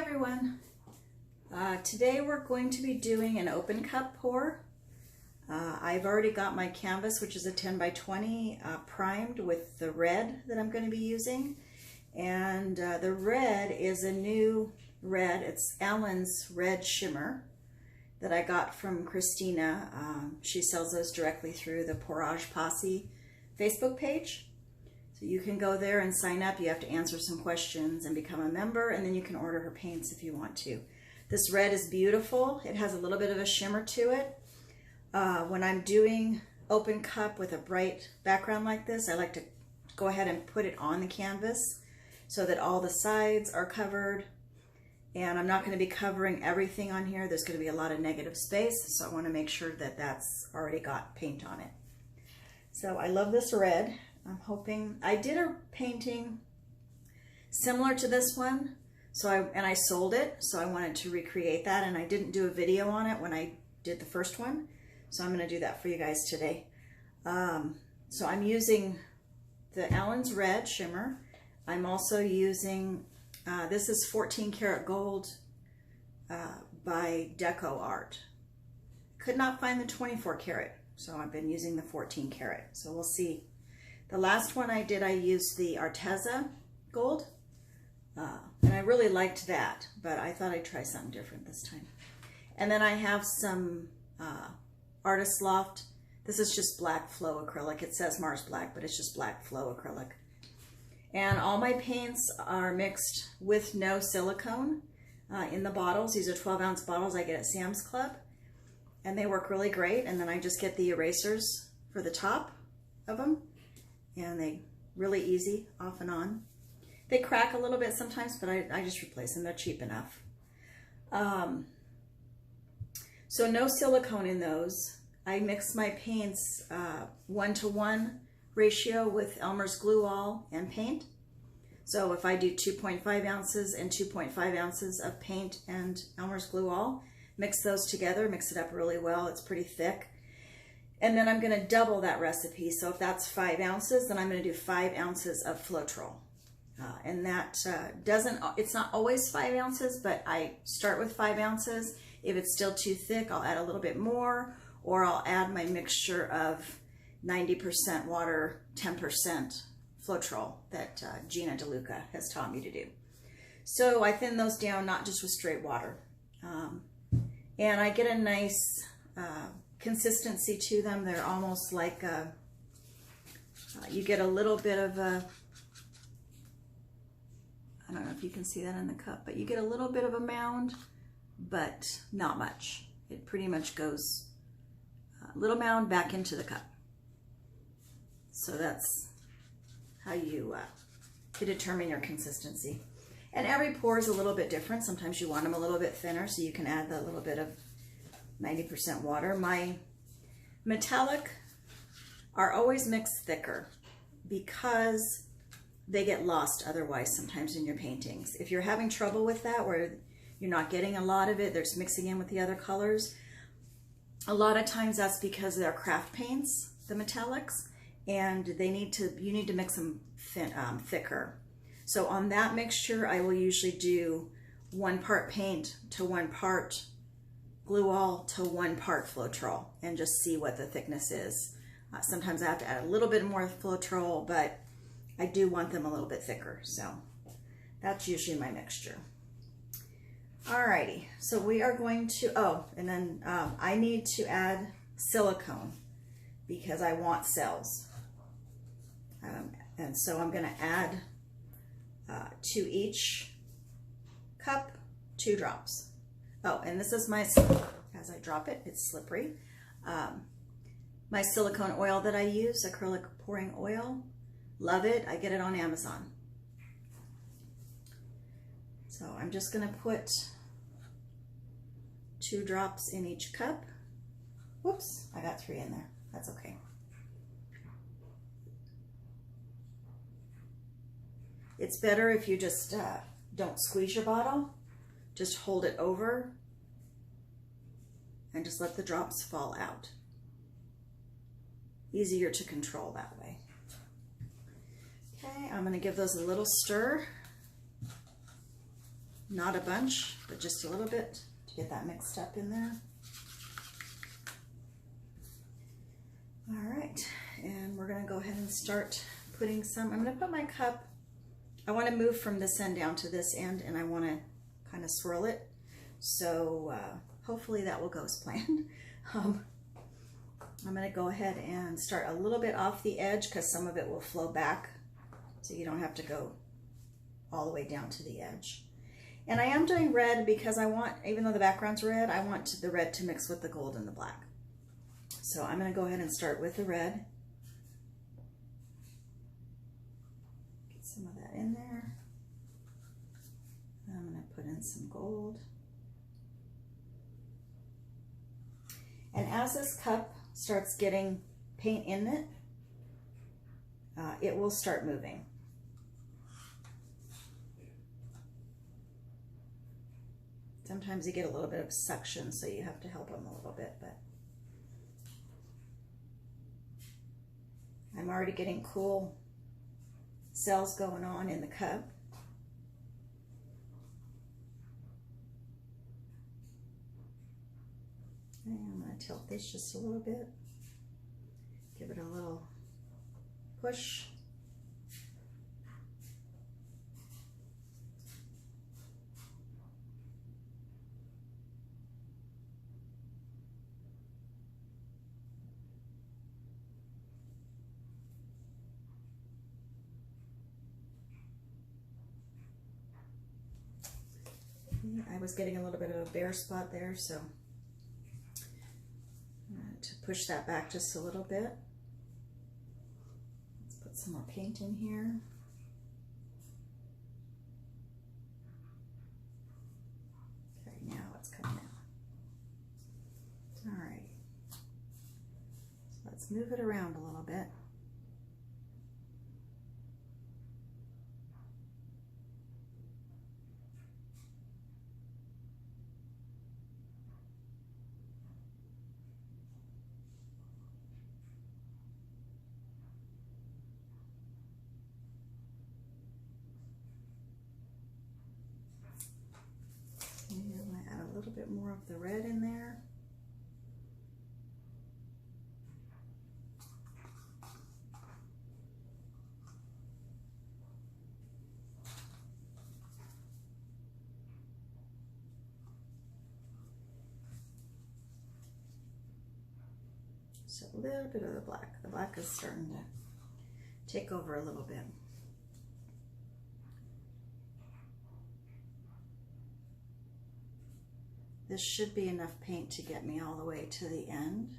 everyone. Today we're going to be doing an open cup pour. I've already got my canvas, which is a 10 by 20, primed with the red that I'm going to be using. And the red is a new red. It's Allen's Red Shimmer that I got from Christina. She sells those directly through the Pourage Posse Facebook page. So you can go there and sign up. You have to answer some questions and become a member, and then you can order her paints if you want to. This red is beautiful. It has a little bit of a shimmer to it. When I'm doing open cup with a bright background like this, I like to go ahead and put it on the canvas so that all the sides are covered. And I'm not going to be covering everything on here. There's going to be a lot of negative space, so I want to make sure that that's already got paint on it. So I love this red. I'm hoping, I did a painting similar to this one, and I sold it, so I wanted to recreate that, and I didn't do a video on it when I did the first one, so I'm going to do that for you guys today. So I'm using the Allen's Red Shimmer. I'm also using, this is 14 karat gold by Deco Art. Could not find the 24 karat, so I've been using the 14 karat, so we'll see. The last one I did, I used the Arteza gold, and I really liked that, but I thought I'd try something different this time. And then I have some Artist Loft. This is just black flow acrylic. It says Mars Black, but it's just black flow acrylic. And all my paints are mixed with no silicone in the bottles. These are 12-ounce bottles I get at Sam's Club, and they work really great. And then I just get the erasers for the top of them, and they really easy off and on. They crack a little bit sometimes, but I just replace them. They're cheap enough. So no silicone in those. I mix my paints 1-to-1 ratio with Elmer's Glue All and paint. So if I do 2.5 ounces and 2.5 ounces of paint and Elmer's Glue All, mix those together, mix it up really well. It's pretty thick. And then I'm going to double that recipe. So if that's 5 ounces, then I'm going to do 5 ounces of Floetrol. And that it's not always 5 ounces, but I start with 5 ounces. If it's still too thick, I'll add a little bit more, or I'll add my mixture of 90% water, 10% Floetrol that Gina DeLuca has taught me to do. So I thin those down, not just with straight water. And I get a nice consistency to them. They're almost like you get a little bit of a, I don't know if you can see that in the cup, but you get a little bit of a mound, but not much. It pretty much goes a little mound back into the cup. So that's how you determine your consistency. And every pour is a little bit different. Sometimes you want them a little bit thinner, so you can add the little bit of 90% water. My metallic are always mixed thicker because they get lost otherwise sometimes in your paintings. If you're having trouble with that, where you're not getting a lot of it, they're just mixing in with the other colors, a lot of times that's because they're craft paints, the metallics, and you need to mix them thicker. So on that mixture, I will usually do 1 part paint to 1 part Glue All to 1 part Floetrol, and just see what the thickness is. Sometimes I have to add a little bit more Floetrol, but I do want them a little bit thicker. So that's usually my mixture. Alrighty, so we are going to, and then I need to add silicone because I want cells. And so I'm gonna add to each cup 2 drops. Oh, and this is my, as I drop it, it's slippery. My silicone oil that I use, acrylic pouring oil. Love it. I get it on Amazon. So I'm just going to put 2 drops in each cup. Whoops, I got 3 in there. That's okay. It's better if you just don't squeeze your bottle. Just hold it over and just let the drops fall out. Easier to control that way. Okay, I'm going to give those a little stir. Not a bunch, but just a little bit to get that mixed up in there. All right, and we're gonna go ahead and start putting some. I'm gonna put my cup, I wanna move from this end down to this end, and I wanna kind of swirl it. So hopefully that will go as planned. I'm gonna go ahead and start a little bit off the edge because some of it will flow back, so you don't have to go all the way down to the edge. And I am doing red because I want, even though the background's red, I want the red to mix with the gold and the black. So I'm going to go ahead and start with the red. Get some of that in there. I'm going to put in some gold. And as this cup starts getting paint in it, it will start moving. Sometimes you get a little bit of suction, so you have to help them a little bit, but I'm already getting cool cells going on in the cup. And I'm going to tilt this just a little bit, give it a little push. I was getting a little bit of a bare spot there, so to push that back just a little bit. Let's put some more paint in here. Okay, now it's coming out. All right, so let's move it around a little bit. A little bit more of the red in there. So a little bit of the black. The black is starting to take over a little bit. This should be enough paint to get me all the way to the end.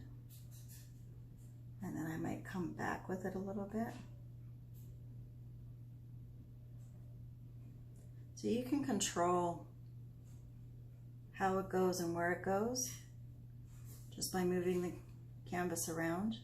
And then I might come back with it a little bit. So you can control how it goes and where it goes just by moving the canvas around.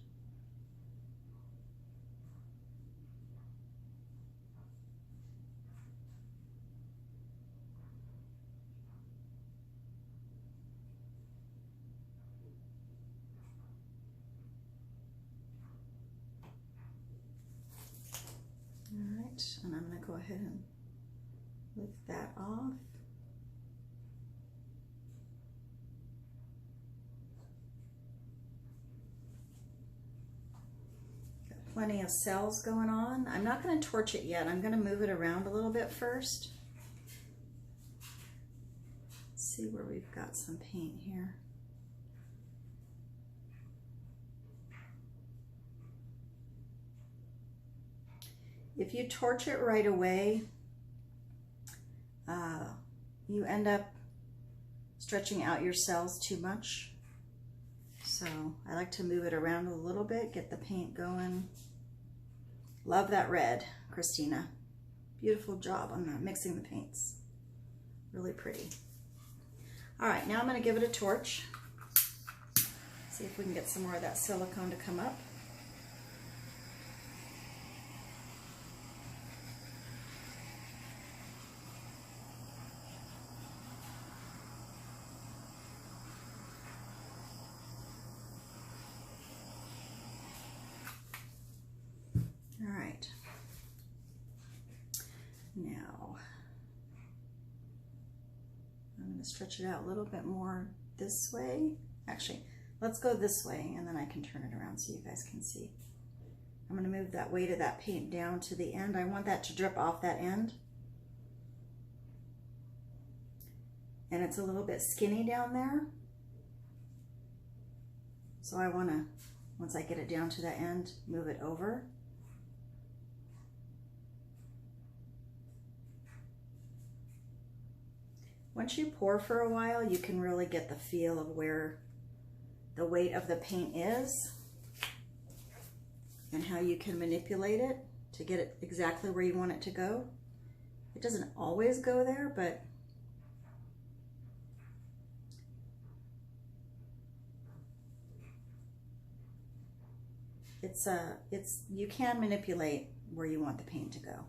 And I'm going to go ahead and lift that off. Got plenty of cells going on. I'm not going to torch it yet. I'm going to move it around a little bit first. Let's see where we've got some paint here. If you torch it right away, you end up stretching out your cells too much. So I like to move it around a little bit, get the paint going. Love that red, Christina. Beautiful job on mixing the paints. Really pretty. All right, now I'm going to give it a torch. See if we can get some more of that silicone to come up. Now, going to stretch it out a little bit more this way. Actually, let's go this way and then I can turn it around so you guys can see. I'm going to move that weight of that paint down to the end. I want that to drip off that end. And it's a little bit skinny down there. So I want to, once I get it down to that end, move it over. Once you pour for a while, you can really get the feel of where the weight of the paint is and how you can manipulate it to get it exactly where you want it to go. It doesn't always go there, but you can manipulate where you want the paint to go.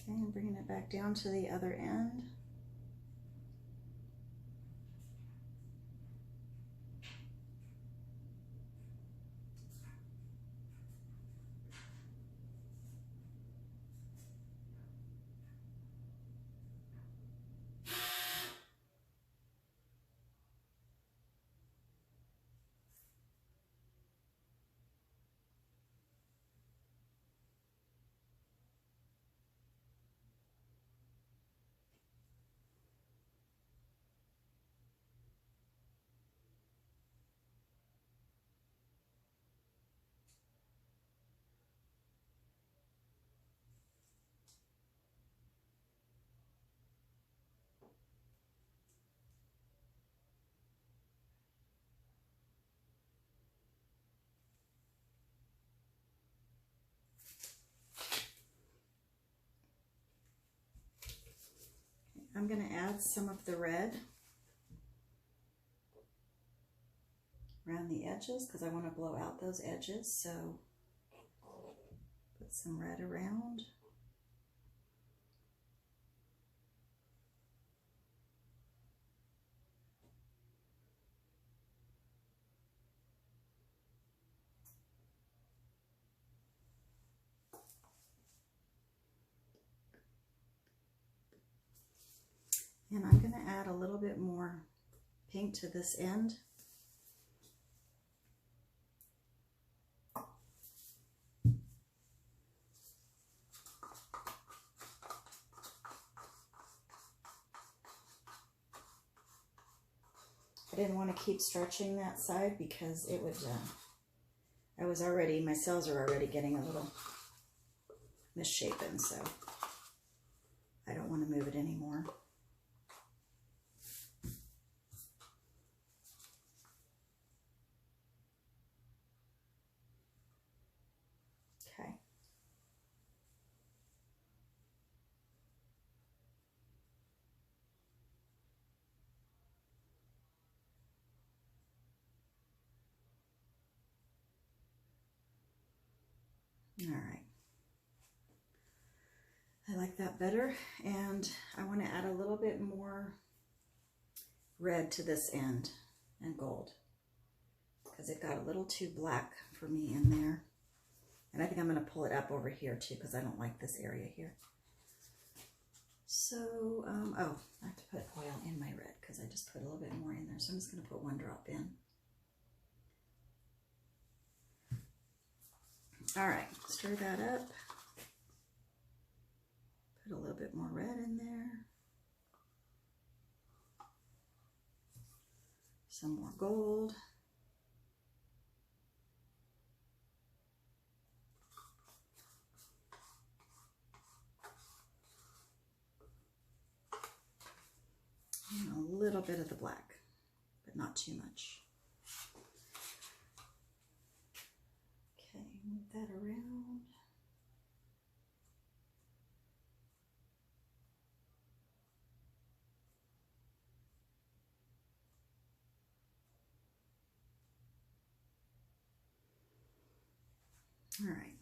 Okay, and bringing it back down to the other end. I'm going to add some of the red around the edges because I want to blow out those edges. So put some red around. And I'm going to add a little bit more pink to this end. I didn't want to keep stretching that side because it would, my cells are already getting a little misshapen, so I don't want to move it anymore. Okay. All right. I like that better, and I want to add a little bit more red to this end and gold because it got a little too black for me in there. And I think I'm going to pull it up over here too because I don't like this area here. So, oh, I have to put oil in my red because I just put a little bit more in there. So I'm just going to put one drop in. All right, stir that up. Put a little bit more red in there. Some more gold. And a little bit of the black, but not too much. Okay, move that around. All right.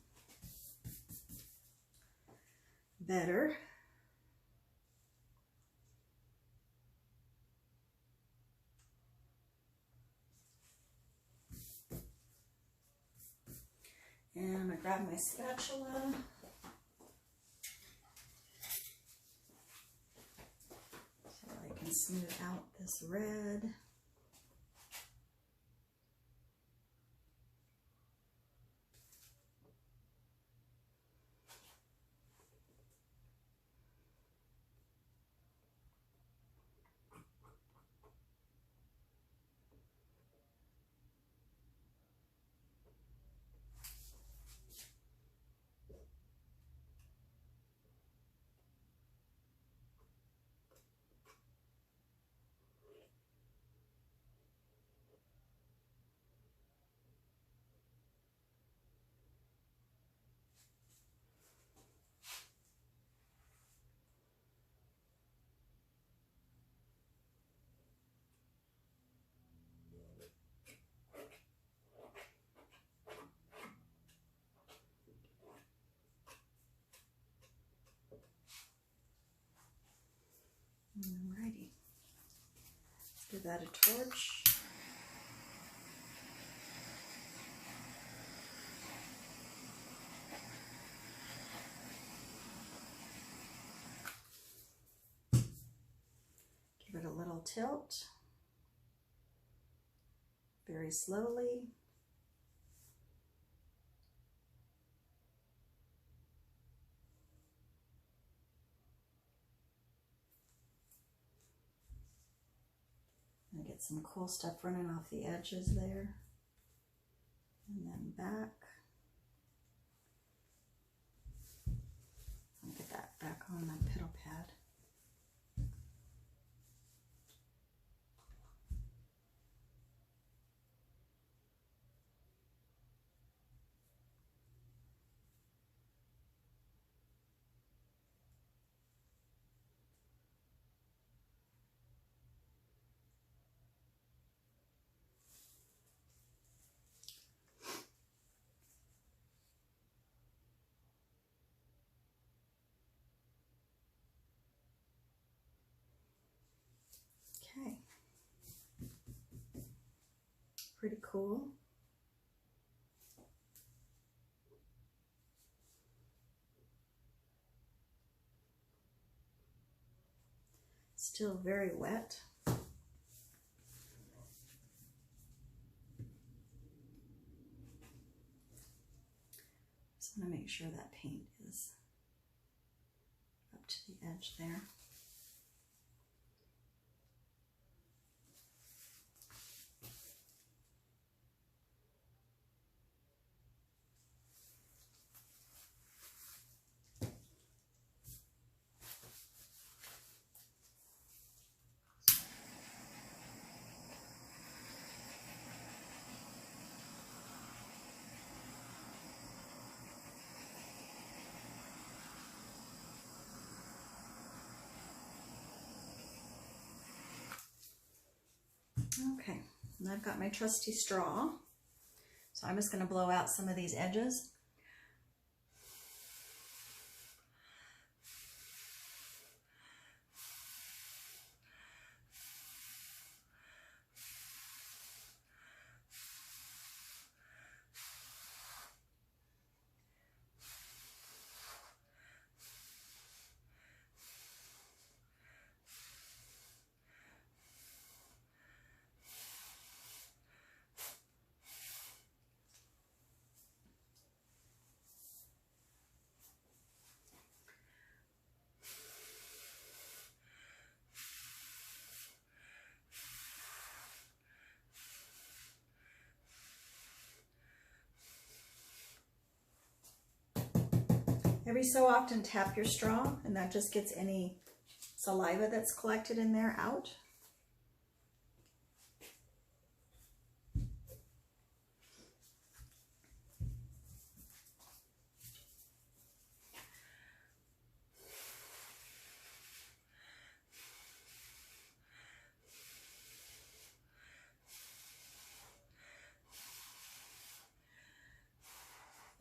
Better. And I'm going to grab my spatula. So I can smooth out this red. Alrighty, let's give that a torch. Give it a little tilt, very slowly. And get some cool stuff running off the edges there. And then back. I'll get that back on my petal pad. Okay, pretty cool. Still very wet. Just want to make sure that paint is up to the edge there. Okay, and I've got my trusty straw, so I'm just going to blow out some of these edges. Every so often tap your straw, and that just gets any saliva that's collected in there out.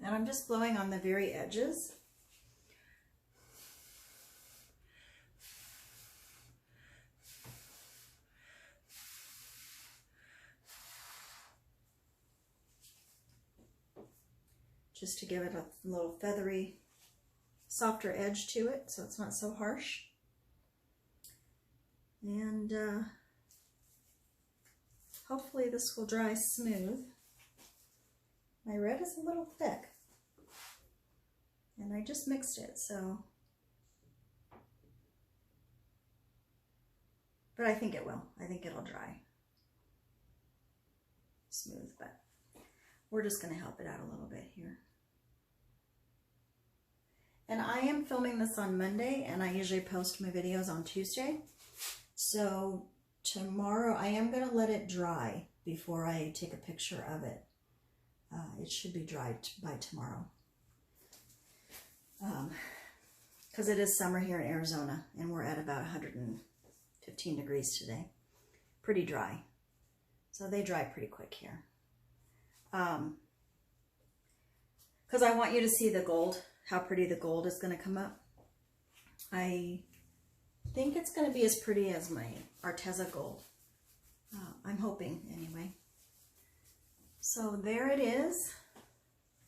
And I'm just blowing on the very edges. Just to give it a little feathery, softer edge to it so it's not so harsh. And hopefully this will dry smooth. My red is a little thick, and I just mixed it, so. But I think it will. I think it'll dry smooth, but we're just going to help it out a little bit here. And I am filming this on Monday, and I usually post my videos on Tuesday. So tomorrow I am going to let it dry before I take a picture of it. It should be dried by tomorrow. Because it is summer here in Arizona, and we're at about 115 degrees today. Pretty dry. So they dry pretty quick here. Because I want you to see the gold, how pretty the gold is going to come up. I think it's going to be as pretty as my Arteza gold. I'm hoping, anyway. So there it is.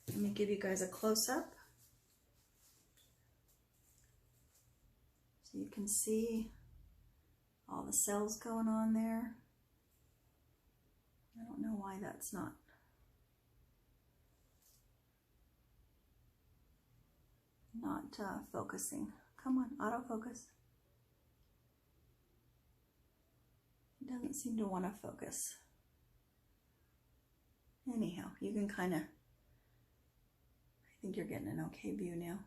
Let me give you guys a close-up. So you can see all the cells going on there. I don't know why that's not focusing. Come on, autofocus. It doesn't seem to want to focus. Anyhow, you can kind of, I think you're getting an okay view now.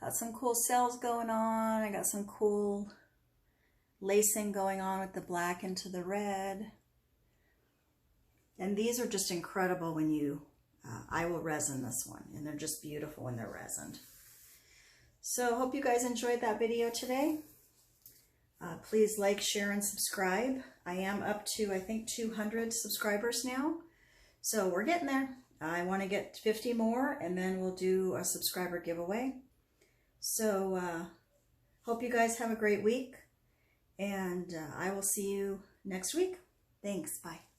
Got some cool cells going on. I got some cool lacing going on with the black into the red. And these are just incredible when you, I will resin this one, and they're just beautiful when they're resined. So hope you guys enjoyed that video today. Please like, share, and subscribe. I am up to, I think, 200 subscribers now. So we're getting there. I want to get 50 more, and then we'll do a subscriber giveaway. So hope you guys have a great week, and I will see you next week. Thanks. Bye.